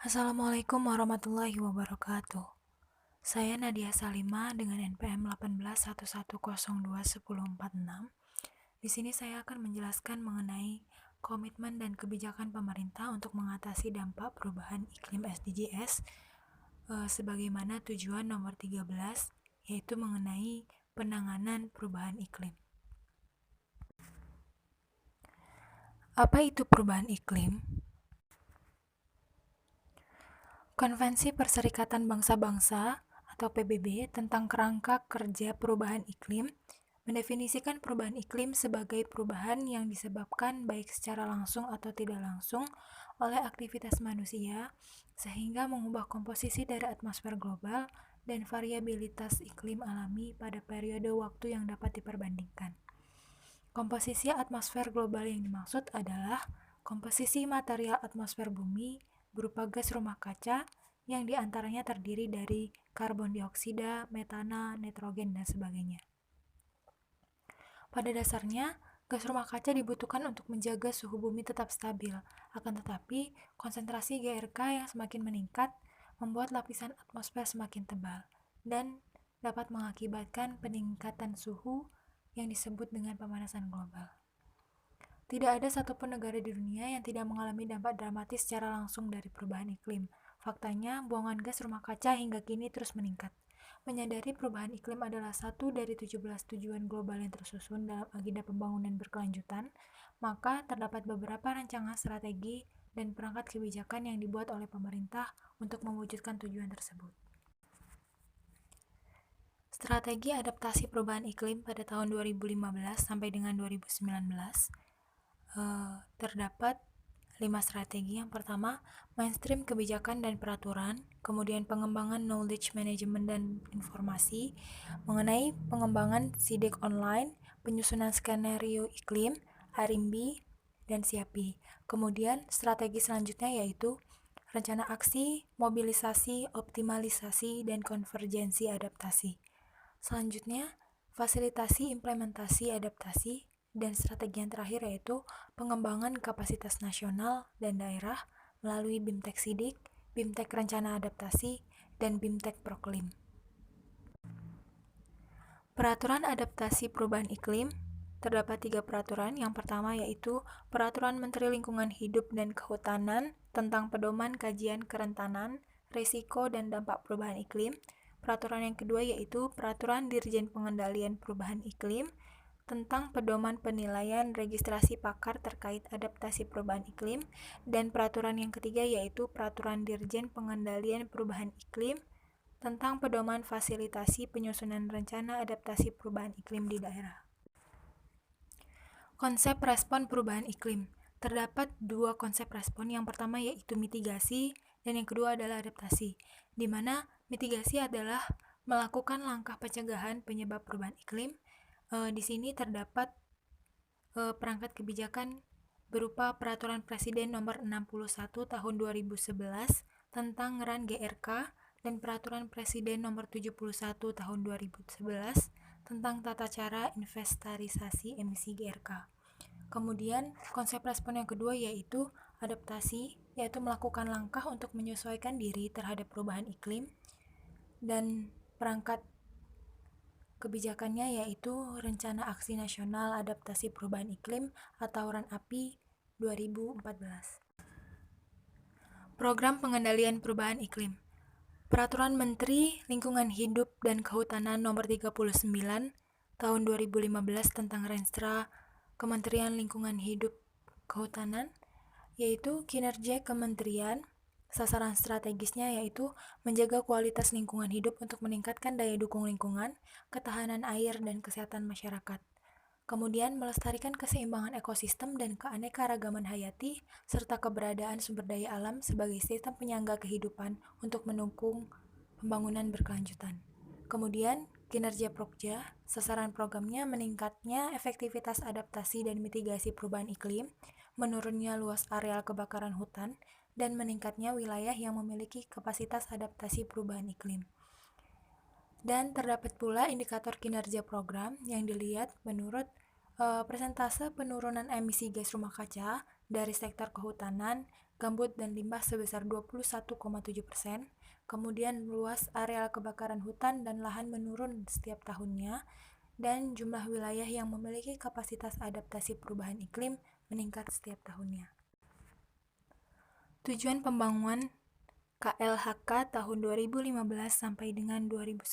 Assalamualaikum warahmatullahi wabarakatuh. Saya Nadia Salima dengan NPM 1811021046. Di sini saya akan menjelaskan mengenai komitmen dan kebijakan pemerintah untuk mengatasi dampak perubahan iklim SDGs sebagaimana tujuan nomor 13, yaitu mengenai penanganan perubahan iklim. Apa itu perubahan iklim? Konvensi Perserikatan Bangsa-Bangsa atau PBB tentang kerangka kerja perubahan iklim mendefinisikan perubahan iklim sebagai perubahan yang disebabkan baik secara langsung atau tidak langsung oleh aktivitas manusia sehingga mengubah komposisi dari atmosfer global dan variabilitas iklim alami pada periode waktu yang dapat diperbandingkan. Komposisi atmosfer global yang dimaksud adalah komposisi material atmosfer bumi berupa gas rumah kaca yang diantaranya terdiri dari karbon dioksida, metana, nitrogen, dan sebagainya. Pada dasarnya, gas rumah kaca dibutuhkan untuk menjaga suhu bumi tetap stabil. Akan tetapi, konsentrasi GRK yang semakin meningkat membuat lapisan atmosfer semakin tebal dan dapat mengakibatkan peningkatan suhu yang disebut dengan pemanasan global. Tidak ada satupun negara di dunia yang tidak mengalami dampak dramatis secara langsung dari perubahan iklim. Faktanya, buangan gas rumah kaca hingga kini terus meningkat. Menyadari perubahan iklim adalah satu dari 17 tujuan global yang tersusun dalam agenda pembangunan berkelanjutan, maka terdapat beberapa rancangan strategi dan perangkat kebijakan yang dibuat oleh pemerintah untuk mewujudkan tujuan tersebut. Strategi adaptasi perubahan iklim pada tahun 2015 sampai dengan 2019 terdapat 5 strategi. Yang pertama, mainstream kebijakan dan peraturan, kemudian pengembangan knowledge management dan informasi, mengenai pengembangan sidik online, penyusunan skenario iklim, RMB, dan SIAPI. Kemudian strategi selanjutnya yaitu rencana aksi, mobilisasi, optimalisasi, dan konvergensi adaptasi. Selanjutnya, fasilitasi implementasi adaptasi, dan strategi yang terakhir yaitu pengembangan kapasitas nasional dan daerah melalui BIMTEK Sidik, BIMTEK Rencana Adaptasi, dan BIMTEK Proklim. Peraturan adaptasi perubahan iklim terdapat 3 peraturan. Yang pertama yaitu Peraturan Menteri Lingkungan Hidup dan Kehutanan tentang pedoman kajian kerentanan, risiko, dan dampak perubahan iklim. Peraturan yang kedua yaitu Peraturan Dirjen Pengendalian Perubahan Iklim tentang pedoman penilaian registrasi pakar terkait adaptasi perubahan iklim, dan peraturan yang ketiga yaitu Peraturan Dirjen Pengendalian Perubahan Iklim tentang pedoman fasilitasi penyusunan rencana adaptasi perubahan iklim di daerah. Konsep respon perubahan iklim. Terdapat 2 konsep respon, yang pertama yaitu mitigasi dan yang kedua adalah adaptasi, di mana mitigasi adalah melakukan langkah pencegahan penyebab perubahan iklim. Di sini terdapat perangkat kebijakan berupa Peraturan Presiden Nomor 61 Tahun 2011 tentang RAN GRK dan Peraturan Presiden Nomor 71 Tahun 2011 tentang tata cara inventarisasi emisi GRK. Kemudian, konsep respon yang kedua yaitu adaptasi, yaitu melakukan langkah untuk menyesuaikan diri terhadap perubahan iklim, dan perangkat kebijakannya yaitu Rencana Aksi Nasional Adaptasi Perubahan Iklim atau RAN-API 2014. Program Pengendalian Perubahan Iklim. Peraturan Menteri Lingkungan Hidup dan Kehutanan Nomor 39 Tahun 2015 tentang Renstra Kementerian Lingkungan Hidup Kehutanan, yaitu kinerja kementerian. Sasaran strategisnya yaitu menjaga kualitas lingkungan hidup untuk meningkatkan daya dukung lingkungan, ketahanan air, dan kesehatan masyarakat. Kemudian melestarikan keseimbangan ekosistem dan keanekaragaman hayati, serta keberadaan sumber daya alam sebagai sistem penyangga kehidupan untuk mendukung pembangunan berkelanjutan. Kemudian, kinerja Prokja, sasaran programnya meningkatnya efektivitas adaptasi dan mitigasi perubahan iklim, menurunnya luas areal kebakaran hutan, dan meningkatnya wilayah yang memiliki kapasitas adaptasi perubahan iklim. Dan terdapat pula indikator kinerja program yang dilihat menurut persentase penurunan emisi gas rumah kaca dari sektor kehutanan gambut dan limbah sebesar 21,7%, kemudian luas area kebakaran hutan dan lahan menurun setiap tahunnya, dan jumlah wilayah yang memiliki kapasitas adaptasi perubahan iklim meningkat setiap tahunnya. Tujuan pembangunan KLHK tahun 2015 sampai dengan 2019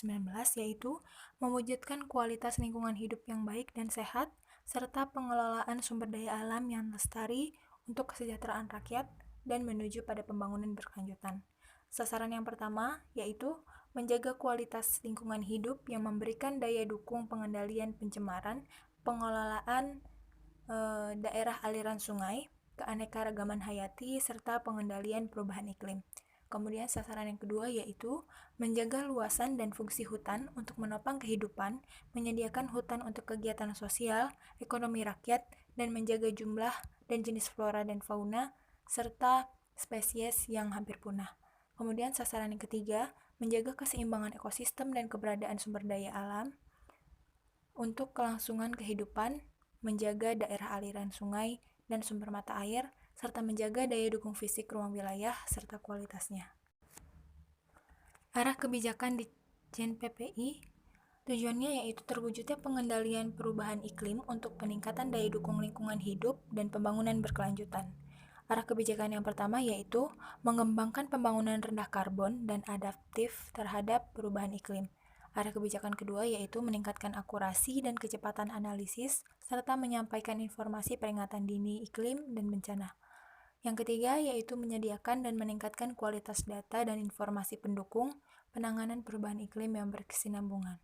yaitu mewujudkan kualitas lingkungan hidup yang baik dan sehat, serta pengelolaan sumber daya alam yang lestari untuk kesejahteraan rakyat dan menuju pada pembangunan berkelanjutan. Sasaran yang pertama yaitu menjaga kualitas lingkungan hidup yang memberikan daya dukung pengendalian pencemaran, pengelolaan daerah aliran sungai, keanekaragaman hayati, serta pengendalian perubahan iklim. Kemudian sasaran yang kedua yaitu menjaga luasan dan fungsi hutan untuk menopang kehidupan, menyediakan hutan untuk kegiatan sosial, ekonomi rakyat, dan menjaga jumlah dan jenis flora dan fauna, serta spesies yang hampir punah. Kemudian sasaran yang ketiga, menjaga keseimbangan ekosistem dan keberadaan sumber daya alam untuk kelangsungan kehidupan, menjaga daerah aliran sungai dan sumber mata air, serta menjaga daya dukung fisik ruang wilayah serta kualitasnya. Arah kebijakan di JNPPI tujuannya yaitu terwujudnya pengendalian perubahan iklim untuk peningkatan daya dukung lingkungan hidup dan pembangunan berkelanjutan. Arah kebijakan yang pertama yaitu mengembangkan pembangunan rendah karbon dan adaptif terhadap perubahan iklim. Arah kebijakan kedua yaitu meningkatkan akurasi dan kecepatan analisis serta menyampaikan informasi peringatan dini iklim dan bencana. Yang ketiga yaitu menyediakan dan meningkatkan kualitas data dan informasi pendukung penanganan perubahan iklim yang berkesinambungan.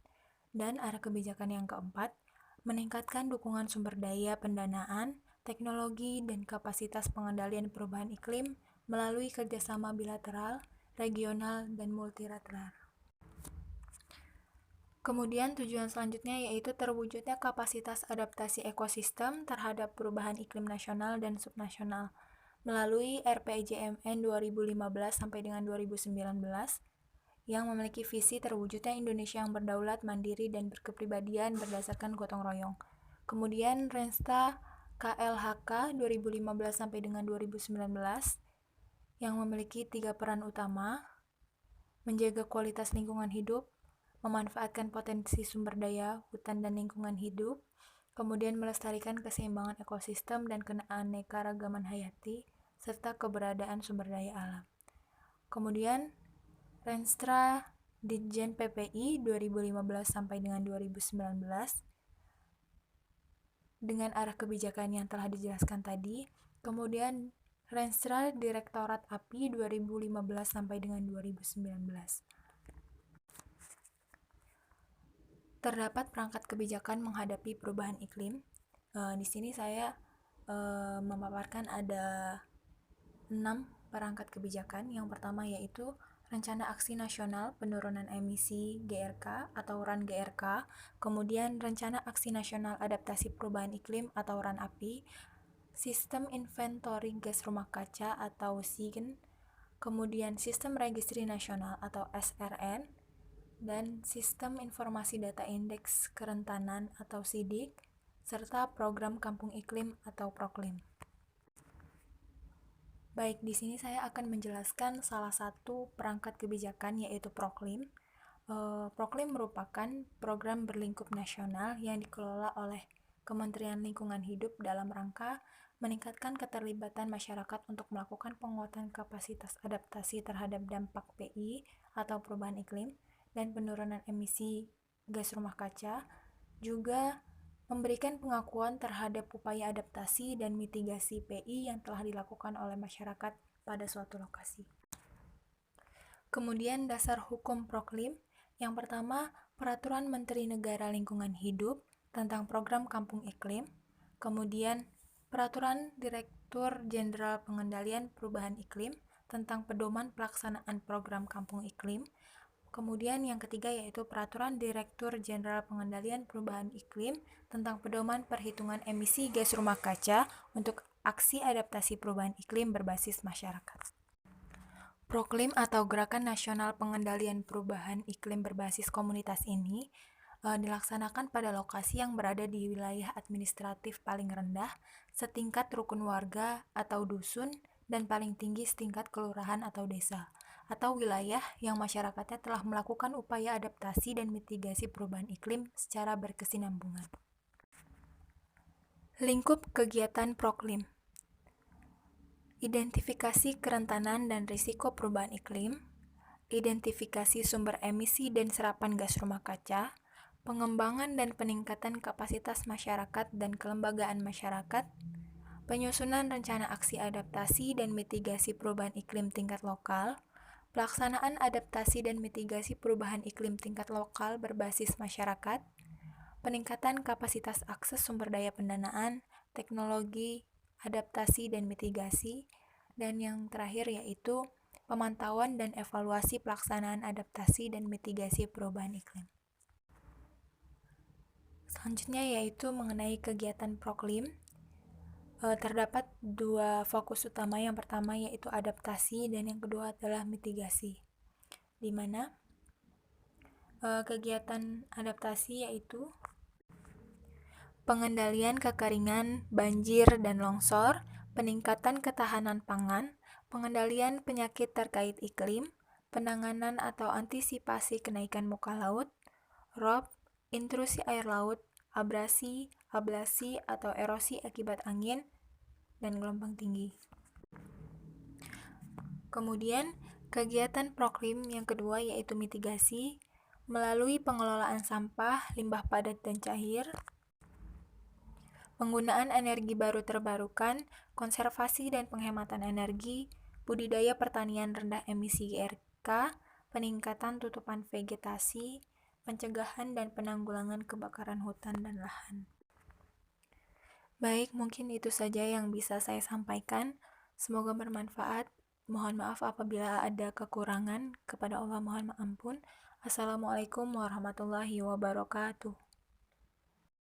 Dan arah kebijakan yang keempat, meningkatkan dukungan sumber daya pendanaan, teknologi, dan kapasitas pengendalian perubahan iklim melalui kerjasama bilateral, regional, dan multilateral. Kemudian tujuan selanjutnya yaitu terwujudnya kapasitas adaptasi ekosistem terhadap perubahan iklim nasional dan subnasional melalui RPJMN 2015 sampai dengan 2019 yang memiliki visi terwujudnya Indonesia yang berdaulat, mandiri, dan berkepribadian berdasarkan gotong royong. Kemudian Renstra KLHK 2015 sampai dengan 2019 yang memiliki 3 peran utama: menjaga kualitas lingkungan hidup, memanfaatkan potensi sumber daya hutan dan lingkungan hidup, kemudian melestarikan keseimbangan ekosistem dan keanekaragaman hayati, serta keberadaan sumber daya alam. Kemudian Renstra Ditjen PPI 2015 sampai dengan 2019 dengan arah kebijakan yang telah dijelaskan tadi. Kemudian Renstra Direktorat API 2015 sampai dengan 2019. Terdapat perangkat kebijakan menghadapi perubahan iklim. Di sini saya memaparkan ada 6 perangkat kebijakan. Yang pertama yaitu Rencana Aksi Nasional Penurunan Emisi GRK atau RAN-GRK, kemudian Rencana Aksi Nasional Adaptasi Perubahan Iklim atau RAN-API, Sistem Inventory Gas Rumah Kaca atau SIGN, kemudian Sistem Registry Nasional atau SRN, dan Sistem Informasi Data Indeks Kerentanan atau SIDIK, serta Program Kampung Iklim atau Proklim. Baik, di sini saya akan menjelaskan salah satu perangkat kebijakan yaitu Proklim. Proklim merupakan program berlingkup nasional yang dikelola oleh Kementerian Lingkungan Hidup dalam rangka meningkatkan keterlibatan masyarakat untuk melakukan penguatan kapasitas adaptasi terhadap dampak PI atau perubahan iklim dan penurunan emisi gas rumah kaca, juga memberikan pengakuan terhadap upaya adaptasi dan mitigasi PI yang telah dilakukan oleh masyarakat pada suatu lokasi. Kemudian dasar hukum Proklim, yang pertama Peraturan Menteri Negara Lingkungan Hidup tentang Program Kampung Iklim, kemudian Peraturan Direktur Jenderal Pengendalian Perubahan Iklim tentang pedoman pelaksanaan program Kampung Iklim. Kemudian yang ketiga yaitu Peraturan Direktur Jenderal Pengendalian Perubahan Iklim tentang pedoman perhitungan emisi gas rumah kaca untuk aksi adaptasi perubahan iklim berbasis masyarakat. Proklim atau Gerakan Nasional Pengendalian Perubahan Iklim berbasis komunitas ini dilaksanakan pada lokasi yang berada di wilayah administratif paling rendah setingkat rukun warga atau dusun dan paling tinggi setingkat kelurahan atau desa, atau wilayah yang masyarakatnya telah melakukan upaya adaptasi dan mitigasi perubahan iklim secara berkesinambungan. Lingkup kegiatan Proklim. Identifikasi kerentanan dan risiko perubahan iklim, identifikasi sumber emisi dan serapan gas rumah kaca, pengembangan dan peningkatan kapasitas masyarakat dan kelembagaan masyarakat, penyusunan rencana aksi adaptasi dan mitigasi perubahan iklim tingkat lokal, pelaksanaan adaptasi dan mitigasi perubahan iklim tingkat lokal berbasis masyarakat, peningkatan kapasitas akses sumber daya pendanaan, teknologi, adaptasi dan mitigasi, dan yang terakhir yaitu pemantauan dan evaluasi pelaksanaan adaptasi dan mitigasi perubahan iklim. Selanjutnya yaitu mengenai kegiatan Proklim. Terdapat dua fokus utama, yang pertama yaitu adaptasi dan yang kedua adalah mitigasi, di mana kegiatan adaptasi yaitu pengendalian kekeringan, banjir, dan longsor, peningkatan ketahanan pangan, pengendalian penyakit terkait iklim, penanganan atau antisipasi kenaikan muka laut, rob, intrusi air laut, abrasi, ablasi atau erosi akibat angin, dan gelombang tinggi. Kemudian, kegiatan Proklim yang kedua yaitu mitigasi, melalui pengelolaan sampah, limbah padat dan cair, penggunaan energi baru terbarukan, konservasi dan penghematan energi, budidaya pertanian rendah emisi GRK, peningkatan tutupan vegetasi, pencegahan dan penanggulangan kebakaran hutan dan lahan. Baik, mungkin itu saja yang bisa saya sampaikan. Semoga bermanfaat. Mohon maaf apabila ada kekurangan. Kepada Allah mohon ampun. Assalamualaikum warahmatullahi wabarakatuh.